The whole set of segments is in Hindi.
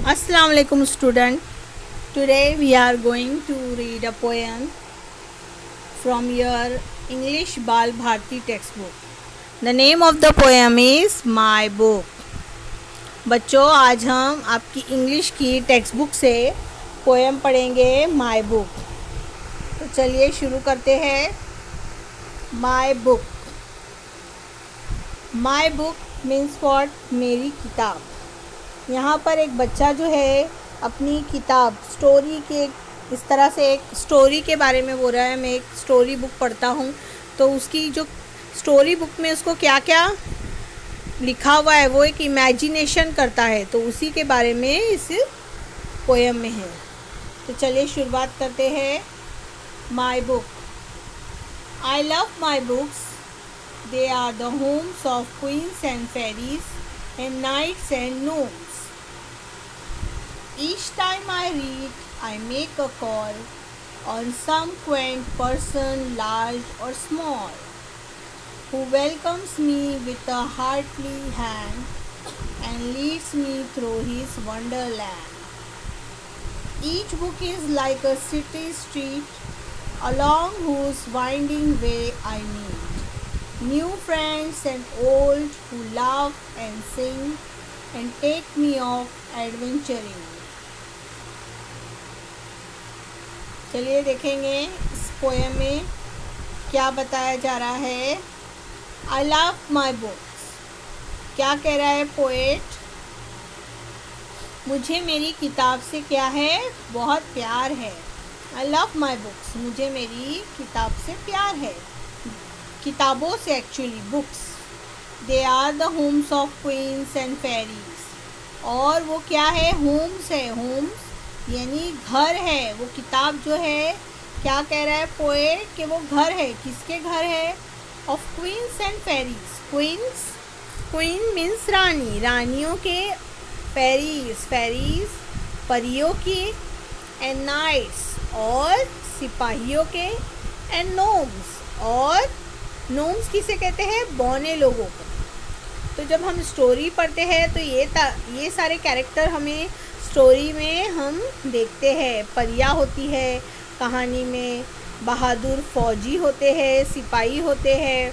Assalamu alaikum student. Today we are going to read a poem from your English Bal Bharti textbook. The name of the poem is My Book. बच्चों, आज हम आपकी इंग्लिश की टेक्स्ट बुक से पोएम पढ़ेंगे माय बुक। तो चलिए शुरू करते हैं। My book. My book means what? मेरी किताब। यहाँ पर एक बच्चा जो है अपनी किताब स्टोरी के इस तरह से एक स्टोरी के बारे में बोल रहा है। मैं एक स्टोरी बुक पढ़ता हूँ, तो उसकी जो स्टोरी बुक में उसको क्या क्या लिखा हुआ है वो एक इमेजिनेशन करता है, तो उसी के बारे में इस पोएम में है। तो चलिए शुरुआत करते हैं। My book. I love my books, they are the homes of queens and fairies and knights and gnomes. Each time I read, I make a call on some quaint person, large or small, who welcomes me with a hearty hand and leads me through his wonderland. Each book is like a city street along whose winding way I meet new friends and old who laugh and sing and take me off adventuring. चलिए देखेंगे इस पोएम में क्या बताया जा रहा है। I love my books. क्या कह रहा है पोएट? मुझे मेरी किताब से क्या है? बहुत प्यार है। I love my books. मुझे मेरी किताब से प्यार है। किताबों से actually books. They are the homes of queens and fairies. और वो क्या है? होम्स है। होम्स यानी घर है। वो किताब जो है क्या कह रहा है पोएट कि वो घर है। किसके घर है? Of queens and fairies. Queens, queen means रानी, रानियों के। फेरीज, फेरीज परियों की। एंड नाइट्स और सिपाहियों के। एंड नोम्स, और नोम्स किसे कहते हैं? बौने लोगों को। तो जब हम स्टोरी पढ़ते हैं तो ये सारे कैरेक्टर हमें स्टोरी में हम देखते हैं। परियां होती है कहानी में, बहादुर फौजी होते हैं, सिपाही होते हैं,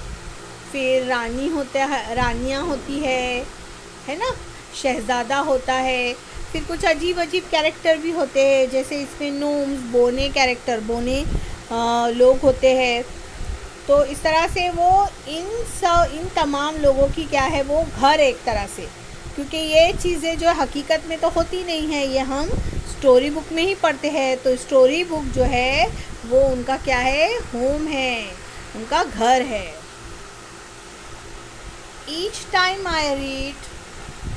फिर रानी होते हैं, रानियाँ होती है ना, शहज़ादा होता है। फिर कुछ अजीब अजीब कैरेक्टर भी होते हैं, जैसे इसमें नोम्स, बोने कैरेक्टर, बोने लोग होते हैं। तो इस तरह से वो इन तमाम लोगों की क्या है? वो घर एक तरह से, क्योंकि ये चीज़ें जो हकीकत में तो होती नहीं है, ये हम स्टोरी बुक में ही पढ़ते हैं। तो स्टोरी बुक जो है वो उनका क्या है? होम है, उनका घर है। Each time I read,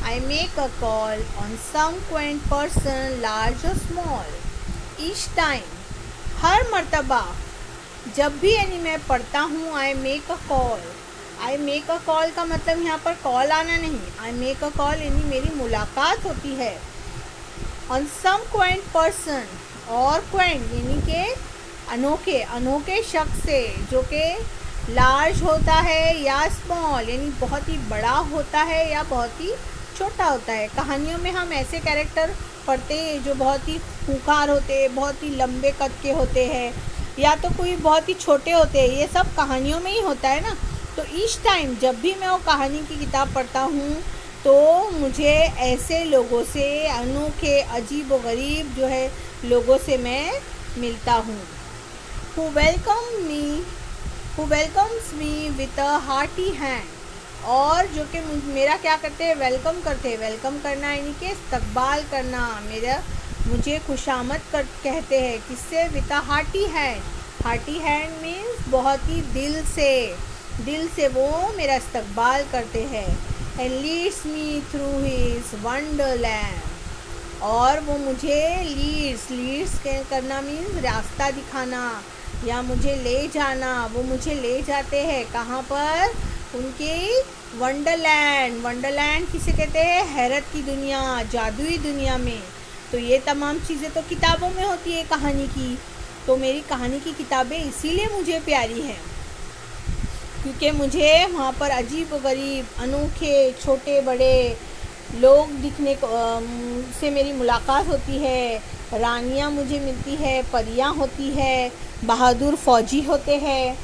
I make a call on some quaint person, large और स्मॉल। ईच टाइम, हर मर्तबा, जब भी यानी मैं पढ़ता हूँ, I make a call. I make a call का मतलब यहाँ पर कॉल आना नहीं। आई मेक अ कॉल यानी मेरी मुलाकात होती है ऑन सम क्वेंट पर्सन, और क्वेंट यानी के अनोखे, अनोखे शख्स से, जो कि लार्ज होता है या स्मॉल यानी बहुत ही बड़ा होता है या बहुत ही छोटा होता है। कहानियों में हम ऐसे कैरेक्टर पढ़ते हैं जो बहुत ही खूंखार होते हैं, बहुत ही लंबे कद के होते हैं, या तो कोई बहुत ही छोटे होते हैं। ये सब कहानियों में ही होता है ना। तो ईच टाइम, जब भी मैं वो कहानी की किताब पढ़ता हूँ, तो मुझे ऐसे लोगों से, अनोखे, अजीब व गरीब जो है लोगों से मैं मिलता हूँ। Who welcomes me with a hearty hand. और जो कि मेरा क्या करते हैं? वेलकम करते हैं। वेलकम करना यानी कि इस्तकबाल करना, मुझे खुशामद कहते हैं। किससे? With a hearty hand. Hearty hand means बहुत ही दिल से वो मेरा इस्तकबाल करते हैं। And leads me through his Wonderland. और वो मुझे लीड्स करना मीन्स रास्ता दिखाना या मुझे ले जाना। वो मुझे ले जाते हैं कहाँ पर? उनके वंडरलैंड। वंडरलैंड किसे कहते हैं? हैरत की दुनिया, जादुई दुनिया में। तो ये तमाम चीज़ें तो किताबों में होती है कहानी की। तो मेरी कहानी की किताबें इसीलिए मुझे प्यारी हैं, क्योंकि मुझे वहाँ पर अजीब व गरीब, अनोखे, छोटे बड़े लोग दिखने को से मेरी मुलाकात होती है, रानियाँ मुझे मिलती है, परियाँ होती है, बहादुर फौजी होते हैं,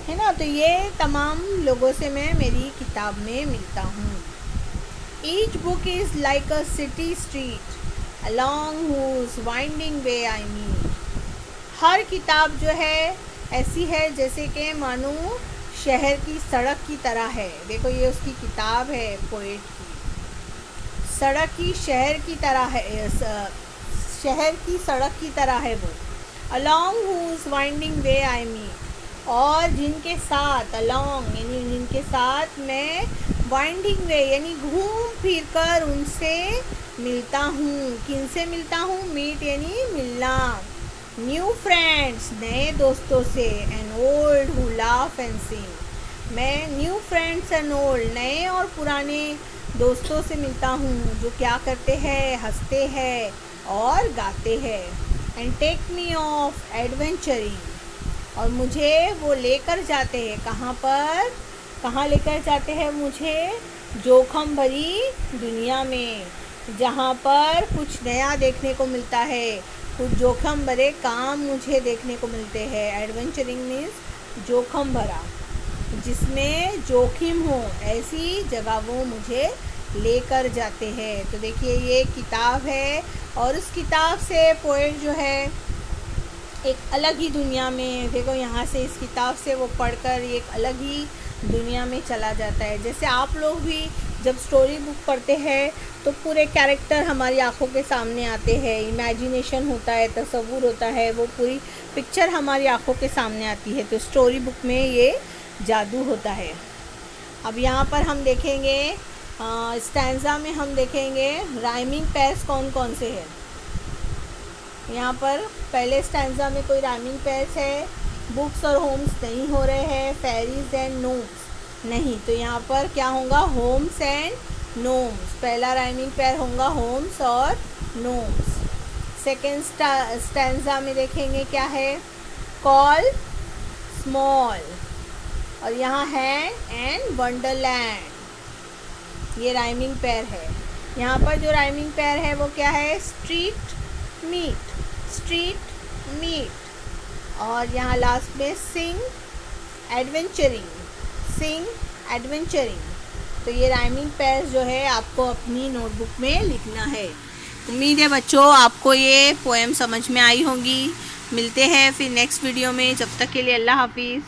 है ना। तो ये तमाम लोगों से मैं मेरी किताब में मिलता हूँ। Each book is like a city street along whose winding way I meet. हर किताब जो है ऐसी है जैसे कि मानो शहर की सड़क की तरह है। देखो ये उसकी किताब है पोएट की। सड़क की शहर की तरह है, शहर की सड़क की तरह है वो। Along whose winding way I meet, और जिनके साथ अलॉन्ग यानी जिनके साथ मैं वाइंडिंग वे यानी घूम फिर कर उनसे मिलता हूँ। किनसे मिलता हूँ? मीट यानी मिलना। न्यू फ्रेंड्स नए दोस्तों से, and old who laugh and सिंग। मैं न्यू फ्रेंड्स एंड ओल्ड नए और पुराने दोस्तों से मिलता हूँ जो क्या करते हैं, हंसते हैं और गाते हैं। And take me off adventuring, और मुझे वो लेकर जाते हैं कहाँ पर, कहाँ लेकर जाते हैं मुझे? जोखम भरी दुनिया में, जहाँ पर कुछ नया देखने को मिलता है, कुछ जोखम भरे काम मुझे देखने को मिलते हैं। एडवेंचरिंग मीन्स जोखम भरा, जिसमें जोखिम हो ऐसी जगह वो मुझे लेकर जाते हैं। तो देखिए ये किताब है, और उस किताब से पोएट जो है एक अलग ही दुनिया में, देखो यहाँ से इस किताब से वो पढ़कर एक अलग ही दुनिया में चला जाता है। जैसे आप लोग भी जब स्टोरी बुक पढ़ते हैं तो पूरे कैरेक्टर हमारी आंखों के सामने आते हैं, इमेजिनेशन होता है, तसव्वुर होता है, वो पूरी पिक्चर हमारी आंखों के सामने आती है। तो स्टोरी बुक में ये जादू होता है। अब यहाँ पर हम देखेंगे स्टैंजा में हम देखेंगे राइमिंग पेयर्स कौन कौन से हैं। यहाँ पर पहले स्टैंजा में कोई राइमिंग पेयर्स है, बुक्स और होम्स नहीं हो रहे हैं, फेरीज एंड नोम्स नहीं, तो यहाँ पर क्या होगा? Homes and norms. पहला राइमिंग पेयर होगा होम्स और नोम्स। सेकेंड स्टैंजा में देखेंगे क्या है? कॉल स्मॉल, और यहाँ हैंड एंड वंडरलैंड, ये राइमिंग पेयर है। यहाँ पर जो राइमिंग पेयर है वो क्या है? स्ट्रीट मीट, स्ट्रीट मीट, और यहाँ लास्ट में सिंग एडवेंचरिंग, सिंग एडवेंचरिंग। तो ये राइमिंग पेयर्स जो है आपको अपनी नोटबुक में लिखना है। उम्मीद है बच्चों आपको ये पोएम समझ में आई होंगी। मिलते हैं फिर नेक्स्ट वीडियो में, जब तक के लिए अल्लाह हाफिज़।